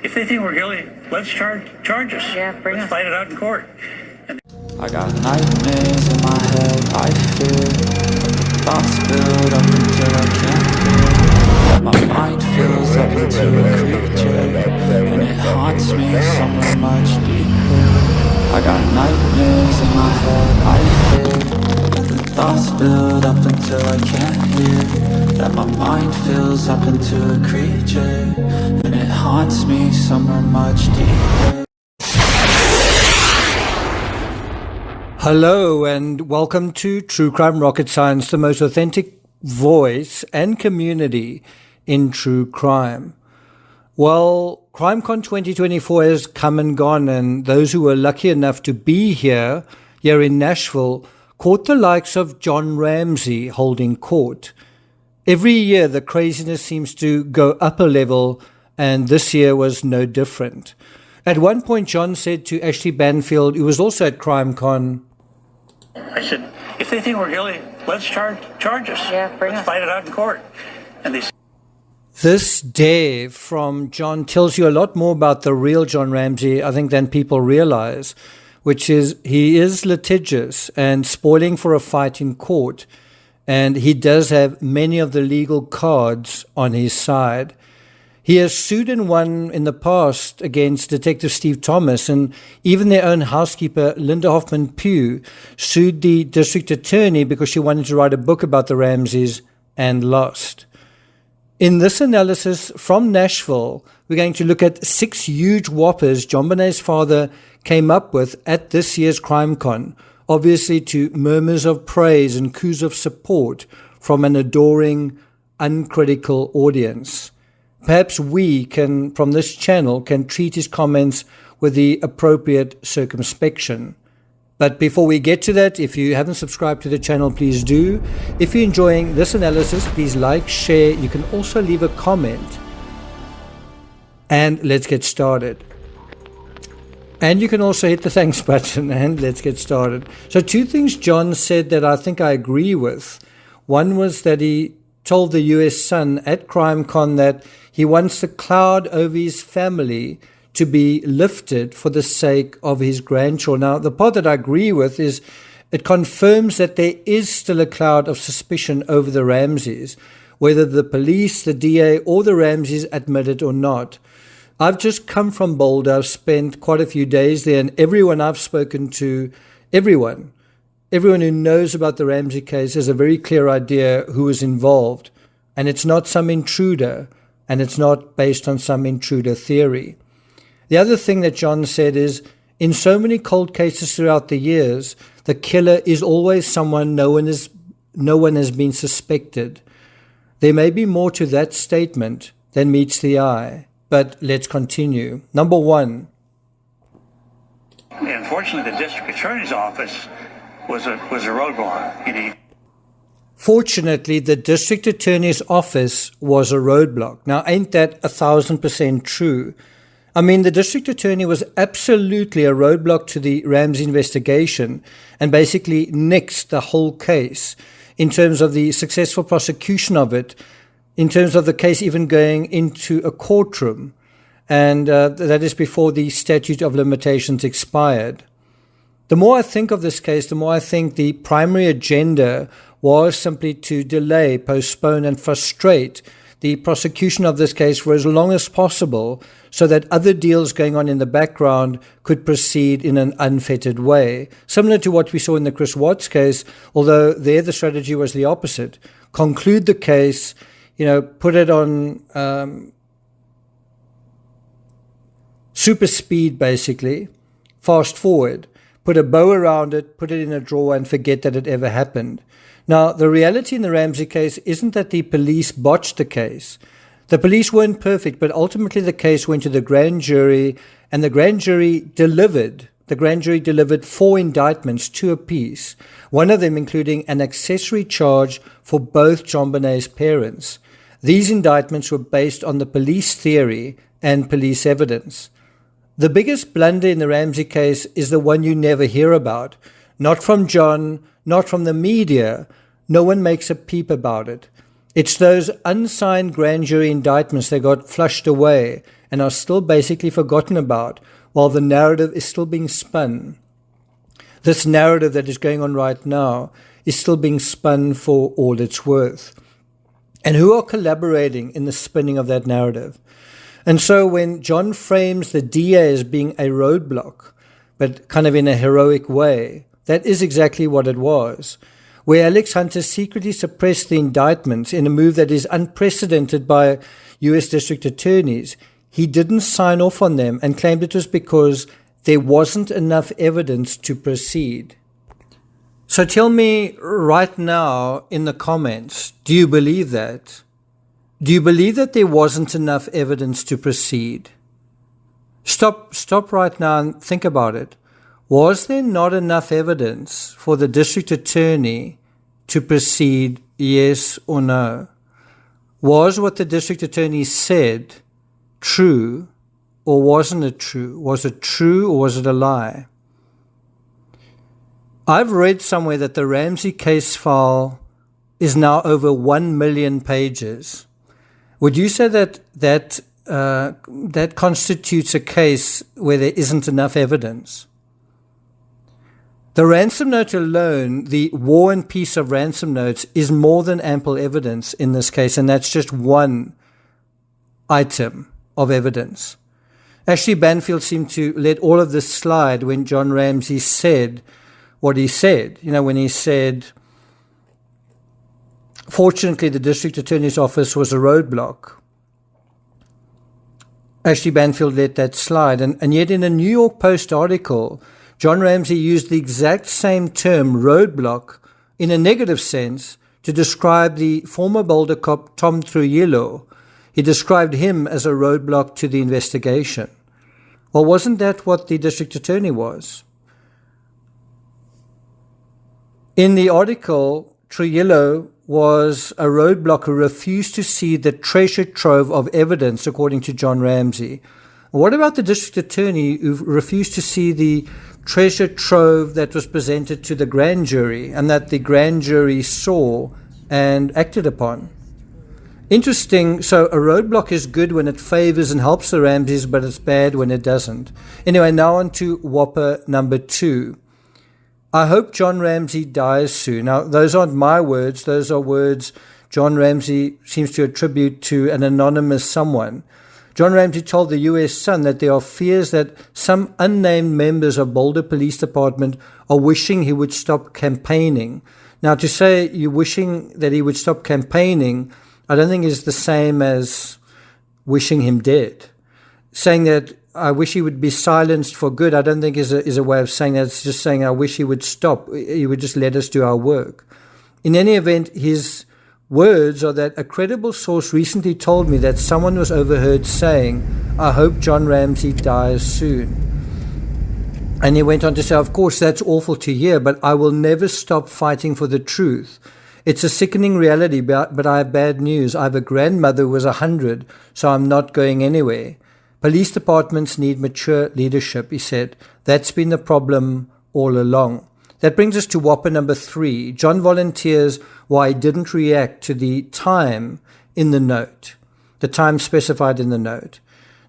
If they think we're guilty, let's charge us. Yeah, bring let's us. fight it out in court. I got nightmares in my head, I fear thoughts build up until I can't hear. That my mind fills up into a creature, and it haunts me somewhere much deeper. I got nightmares in my head, I fear that the thoughts build up until I can't hear. That my mind fills up into a creature, and it haunts me somewhere much deeper. Hello and welcome to True Crime Rocket Science, the most authentic voice and community in true crime. Well, CrimeCon 2024 has come and gone, and those who were lucky enough to be here in Nashville caught the likes of John Ramsey holding court. Every year the craziness seems to go up a level, and this year was no different. At one point, John said to Ashley Banfield, who was also at CrimeCon, I said, if they think we're guilty, let's charge us. Yeah, bring let's us. fight it out in court. And they this dare from John tells you a lot more about the real John Ramsey, I think, than people realize, which is he is litigious and spoiling for a fight in court, and he does have many of the legal cards on his side. He has sued and won in the past against Detective Steve Thomas, and even their own housekeeper, Linda Hoffman-Pugh, sued the district attorney because she wanted to write a book about the Ramseys and lost. In this analysis from Nashville, we're going to look at 6 huge whoppers John Bonet's father came up with at this year's CrimeCon, obviously to murmurs of praise and coos of support from an adoring, uncritical audience. Perhaps we can, from this channel, can treat his comments with the appropriate circumspection. But before we get to that, if you haven't subscribed to the channel, please do. If you're enjoying this analysis, please like, share. You can also leave a comment. And let's get started. And you can also hit the thanks button, and let's get started. So 2 things John said that I think I agree with. One was that he told the US Sun at CrimeCon that he wants the cloud over his family to be lifted for the sake of his grandchildren. Now, the part that I agree with is it confirms that there is still a cloud of suspicion over the Ramseys, whether the police, the DA, or the Ramseys admit it or not. I've just come from Boulder. I've spent quite a few days there, and everyone I've spoken to, everyone who knows about the Ramsey case has a very clear idea who is involved. And it's not some intruder, and it's not based on some intruder theory. The other thing that John said is, in so many cold cases throughout the years, the killer is always someone no one has been suspected. There may be more to that statement than meets the eye, but let's continue. Number 1. unfortunately, the district attorney's office was a roadblock. Fortunately, the district attorney's office was a roadblock. Now, ain't that 1,000% true? I mean, the district attorney was absolutely a roadblock to the Ramsey investigation and basically nixed the whole case in terms of the successful prosecution of it, in terms of the case even going into a courtroom. And that is before the statute of limitations expired. The more I think of this case, the more I think the primary agenda was simply to delay, postpone, and frustrate the prosecution of this case for as long as possible so that other deals going on in the background could proceed in an unfettered way. Similar to what we saw in the Chris Watts case, although there the strategy was the opposite. Conclude the case, put it on super speed basically, fast forward, put a bow around it, put it in a drawer and forget that it ever happened. Now, the reality in the Ramsey case isn't that the police botched the case. The police weren't perfect, but ultimately the case went to the grand jury, and the grand jury delivered. The grand jury delivered 4 indictments, 2 apiece, one of them including an accessory charge for both John Bonet's parents. These indictments were based on the police theory and police evidence. The biggest blunder in the Ramsey case is the one you never hear about. Not from John, not from the media. No one makes a peep about it. It's those unsigned grand jury indictments that got flushed away and are still basically forgotten about while the narrative is still being spun. This narrative that is going on right now is still being spun for all it's worth. And who are collaborating in the spinning of that narrative? And so when John frames the DA as being a roadblock, but kind of in a heroic way, that is exactly what it was. Where Alex Hunter secretly suppressed the indictments in a move that is unprecedented by U.S. district attorneys, he didn't sign off on them and claimed it was because there wasn't enough evidence to proceed. So tell me right now in the comments, do you believe that? Do you believe that there wasn't enough evidence to proceed? Stop right now and think about it. Was there not enough evidence for the district attorney to proceed, yes or no? Was what the district attorney said true, or wasn't it true? Was it true, or was it a lie? I've read somewhere that the Ramsey case file is now over 1 million pages. Would you say that constitutes a case where there isn't enough evidence? The ransom note alone, the War and Peace of ransom notes, is more than ample evidence in this case, and that's just one item of evidence. Ashley Banfield seemed to let all of this slide when John Ramsey said what he said. You know, when he said, fortunately, the district attorney's office was a roadblock. Ashley Banfield let that slide. And yet in a New York Post article, John Ramsey used the exact same term, roadblock, in a negative sense to describe the former Boulder cop Tom Trujillo. He described him as a roadblock to the investigation. Well, wasn't that what the district attorney was? In the article, Trujillo was a roadblock who refused to see the treasure trove of evidence, according to John Ramsey. What about the district attorney who refused to see the treasure trove that was presented to the grand jury and that the grand jury saw and acted upon? Interesting. So a roadblock is good when it favors and helps the Ramseys, but it's bad when it doesn't. Anyway, now on to Whopper number 2. I hope John Ramsey dies soon. Now, those aren't my words. Those are words John Ramsey seems to attribute to an anonymous someone. John Ramsey told the U.S. Sun that there are fears that some unnamed members of Boulder Police Department are wishing he would stop campaigning. Now, to say you're wishing that he would stop campaigning, I don't think is the same as wishing him dead. Saying that I wish he would be silenced for good, I don't think is a way of saying that. It's just saying I wish he would stop. He would just let us do our work. In any event, his words are that a credible source recently told me that someone was overheard saying, I hope John Ramsey dies soon. And he went on to say, of course, that's awful to hear, but I will never stop fighting for the truth. It's a sickening reality, but I have bad news. I have a grandmother who was 100, so I'm not going anywhere. Police departments need mature leadership, he said. That's been the problem all along. That brings us to Whopper number 3. John volunteers why he didn't react to the time in the note, the time specified in the note.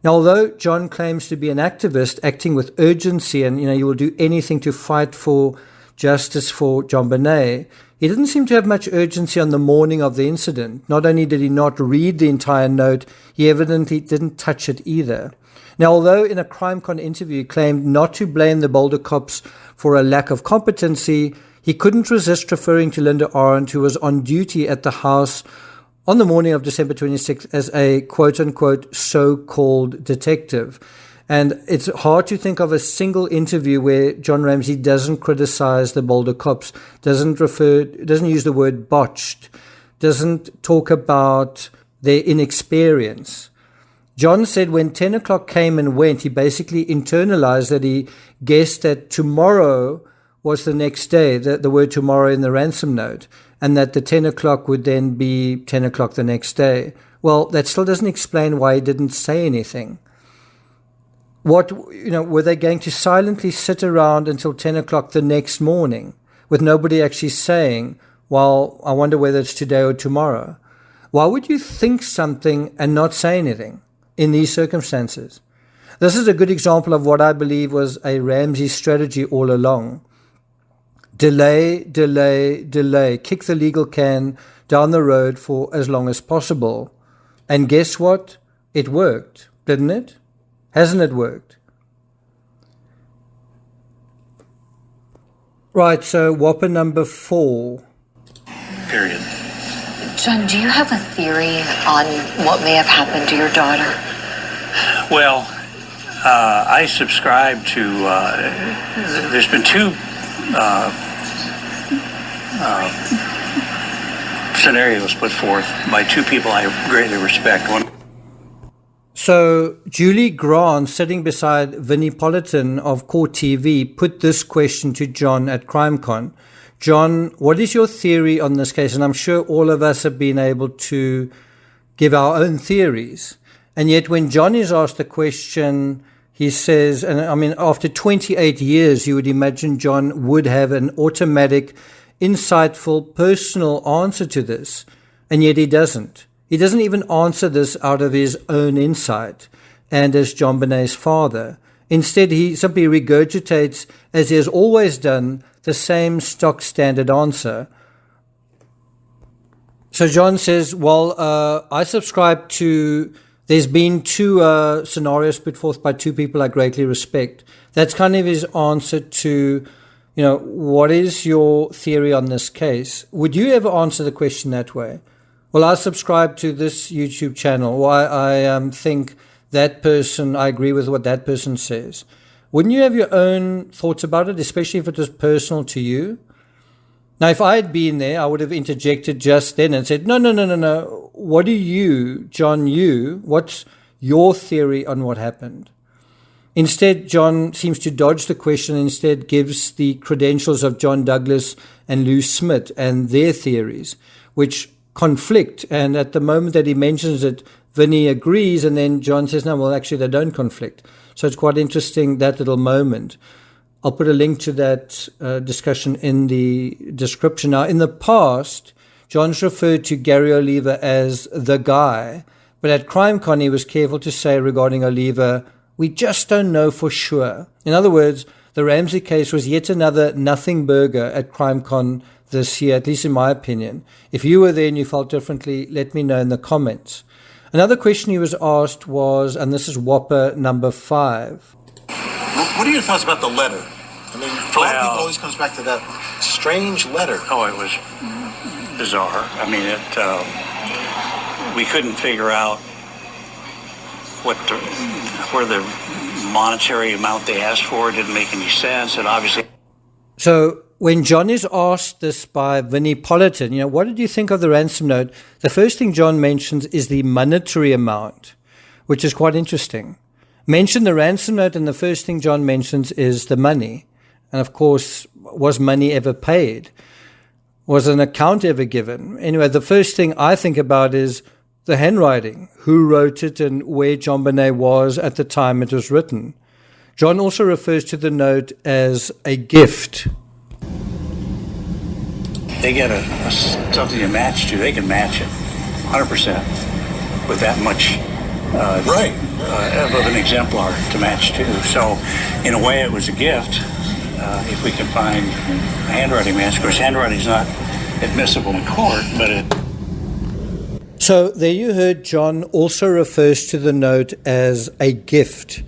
Now, although John claims to be an activist acting with urgency and, he will do anything to fight for justice for John Bonet, he didn't seem to have much urgency on the morning of the incident. Not only did he not read the entire note, he evidently didn't touch it either. Now, although in a CrimeCon interview he claimed not to blame the Boulder cops for a lack of competency, he couldn't resist referring to Linda Arendt, who was on duty at the house on the morning of December 26th as a quote-unquote so-called detective. And it's hard to think of a single interview where John Ramsey doesn't criticize the Boulder cops, doesn't use the word botched, doesn't talk about their inexperience. John said when 10 o'clock came and went, he basically internalized that he guessed that tomorrow was the next day, the word tomorrow in the ransom note, and that the 10 o'clock would then be 10 o'clock the next day. Well, that still doesn't explain why he didn't say anything. Were they going to silently sit around until 10 o'clock the next morning with nobody actually saying, well, I wonder whether it's today or tomorrow? Why would you think something and not say anything in these circumstances? This is a good example of what I believe was a Ramsey strategy all along. Delay, delay, delay. Kick the legal can down the road for as long as possible. And guess what? It worked, didn't it? Hasn't it worked? Right, so Whopper number 4. Period. John, do you have a theory on what may have happened to your daughter? Well, I subscribe to, there's been two scenarios put forth by two people I greatly respect. One. So Julie Grant, sitting beside Vinnie Politan of Court TV, put this question to John at CrimeCon. John, what is your theory on this case? And I'm sure all of us have been able to give our own theories. And yet when John is asked the question, he says, and I mean, after 28 years, you would imagine John would have an automatic, insightful, personal answer to this. And yet he doesn't. He doesn't even answer this out of his own insight and as John Bonet's father. Instead, he simply regurgitates, as he has always done, the same stock standard answer. So John says, well, I subscribe to, there's been two scenarios put forth by two people I greatly respect. That's kind of his answer to, what is your theory on this case? Would you ever answer the question that way? Well, I subscribe to this YouTube channel. I think that person, I agree with what that person says. Wouldn't you have your own thoughts about it, especially if it was personal to you? Now, if I had been there, I would have interjected just then and said, no. What do you, John, what's your theory on what happened? Instead, John seems to dodge the question and instead gives the credentials of John Douglas and Lou Smith and their theories, which conflict. And at the moment that he mentions it, Vinny agrees, and then John says, no, well, actually, they don't conflict. So it's quite interesting, that little moment. I'll put a link to that discussion in the description. Now, in the past, John's referred to Gary Oliva as the guy, but at CrimeCon, he was careful to say regarding Oliva, we just don't know for sure. In other words, the Ramsey case was yet another nothing burger at CrimeCon this year, at least in my opinion. If you were there and you felt differently, let me know in the comments. Another question he was asked was, and this is Whopper number 5. What are your thoughts about the letter? I mean, a lot of people always comes back to that strange letter. Oh, it was bizarre. I mean, we couldn't figure out where the monetary amount they asked for didn't make any sense, and obviously. So when John is asked this by Vinnie Politan, what did you think of the ransom note? The first thing John mentions is the monetary amount, which is quite interesting. Mention the ransom note, and the first thing John mentions is the money. And of course, was money ever paid? Was an account ever given? Anyway, the first thing I think about is the handwriting. Who wrote it and where John Bonet was at the time it was written. John also refers to the note as a gift. They get something to match to. They can match it 100% with that much of an exemplar to match to. So in a way it was a gift if we can find a handwriting match. Of course, handwriting is not admissible in court, but it... So there you heard John also refers to the note as a gift.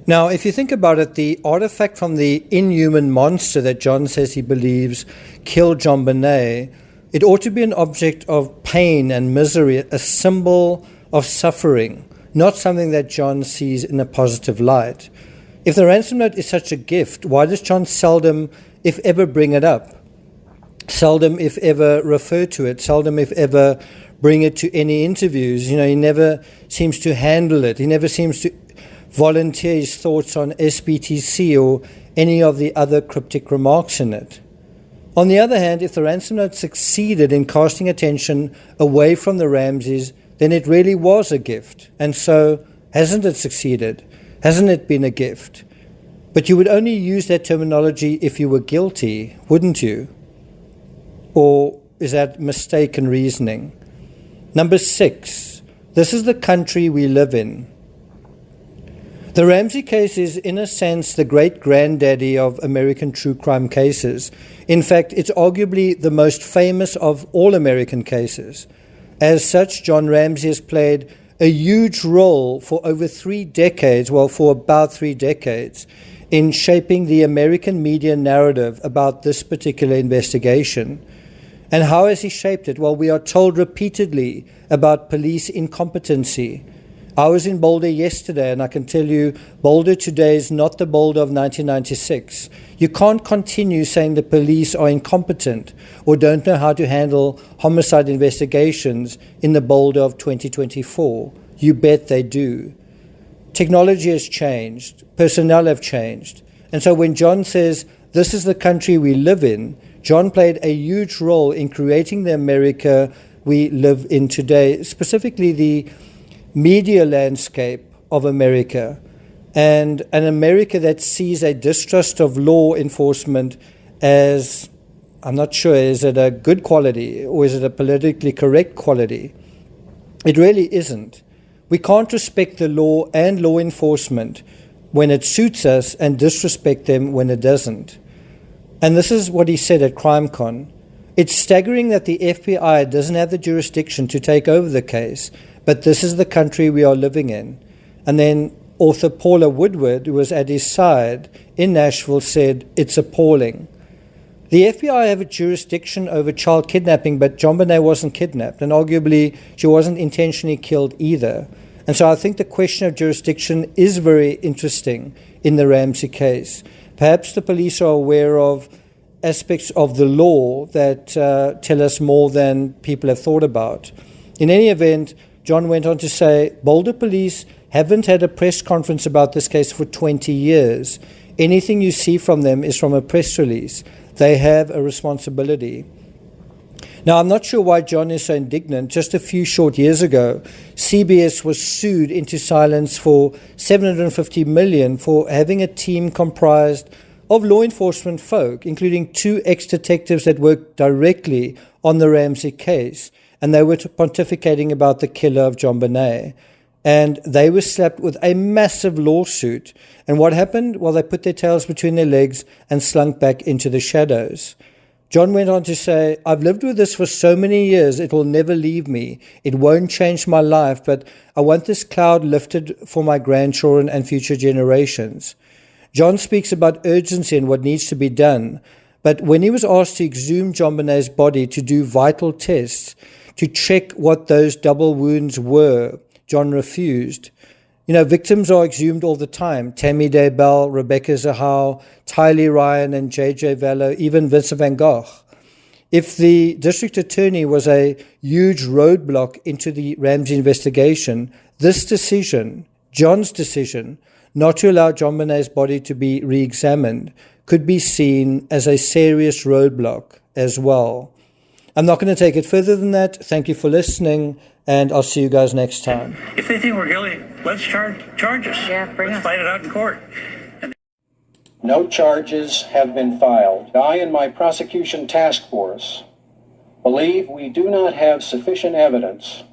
Now, if you think about it, the artifact from the inhuman monster that John says he believes killed John Bonet, it ought to be an object of pain and misery, a symbol of suffering, not something that John sees in a positive light. If the ransom note is such a gift, why does John seldom, if ever, bring it up? Seldom, if ever, refer to it? Seldom, if ever, bring it to any interviews? He never seems to handle it. He never seems to volunteer his thoughts on SBTC or any of the other cryptic remarks in it. On the other hand, if the ransom note succeeded in casting attention away from the Ramseys, then it really was a gift. And so, hasn't it succeeded? Hasn't it been a gift? But you would only use that terminology if you were guilty, wouldn't you? Or is that mistaken reasoning? Number 6, this is the country we live in. The Ramsey case is, in a sense, the great granddaddy of American true crime cases. In fact, it's arguably the most famous of all American cases. As such, John Ramsey has played a huge role for over 3 decades, well, for about 3 decades, in shaping the American media narrative about this particular investigation. And how has he shaped it? Well, we are told repeatedly about police incompetency. I was in Boulder yesterday, and I can tell you Boulder today is not the Boulder of 1996. You can't continue saying the police are incompetent or don't know how to handle homicide investigations in the Boulder of 2024. You bet they do. Technology has changed. Personnel have changed. And so when John says, this is the country we live in, John played a huge role in creating the America we live in today, specifically the media landscape of America, and an America that sees a distrust of law enforcement as, I'm not sure, is it a good quality or is it a politically correct quality? It really isn't. We can't respect the law and law enforcement when it suits us and disrespect them when it doesn't. And this is what he said at CrimeCon. It's staggering that the FBI doesn't have the jurisdiction to take over the case, but this is the country we are living in. And then author Paula Woodward, who was at his side in Nashville, said, it's appalling. The FBI have a jurisdiction over child kidnapping, but JonBenet wasn't kidnapped, and arguably she wasn't intentionally killed either. And so I think the question of jurisdiction is very interesting in the Ramsey case. Perhaps the police are aware of aspects of the law that tell us more than people have thought about. In any event, John went on to say, Boulder police haven't had a press conference about this case for 20 years. Anything you see from them is from a press release. They have a responsibility. Now, I'm not sure why John is so indignant. Just a few short years ago, CBS was sued into silence for $750 million for having a team comprised of law enforcement folk, including 2 ex-detectives that worked directly on the Ramsey case. And they were pontificating about the killer of JonBenet. And they were slapped with a massive lawsuit. And what happened? Well, they put their tails between their legs and slunk back into the shadows. John went on to say, I've lived with this for so many years, it will never leave me. It won't change my life, but I want this cloud lifted for my grandchildren and future generations. John speaks about urgency and what needs to be done. But when he was asked to exhume JonBenet's body to do vital tests, to check what those double wounds were, John refused. You know, victims are exhumed all the time. Tammy Daybell, Rebecca Zahau, Tylee Ryan, and J.J. Vallow, even Vincent van Gogh. If the district attorney was a huge roadblock into the Ramsey investigation, this decision, John's decision, not to allow JonBenet's body to be re-examined, could be seen as a serious roadblock as well. I'm not going to take it further than that. Thank you for listening, and I'll see you guys next time. If they think we're guilty, let's charge us. Yeah, let's fight it out in court. No charges have been filed. I and my prosecution task force believe we do not have sufficient evidence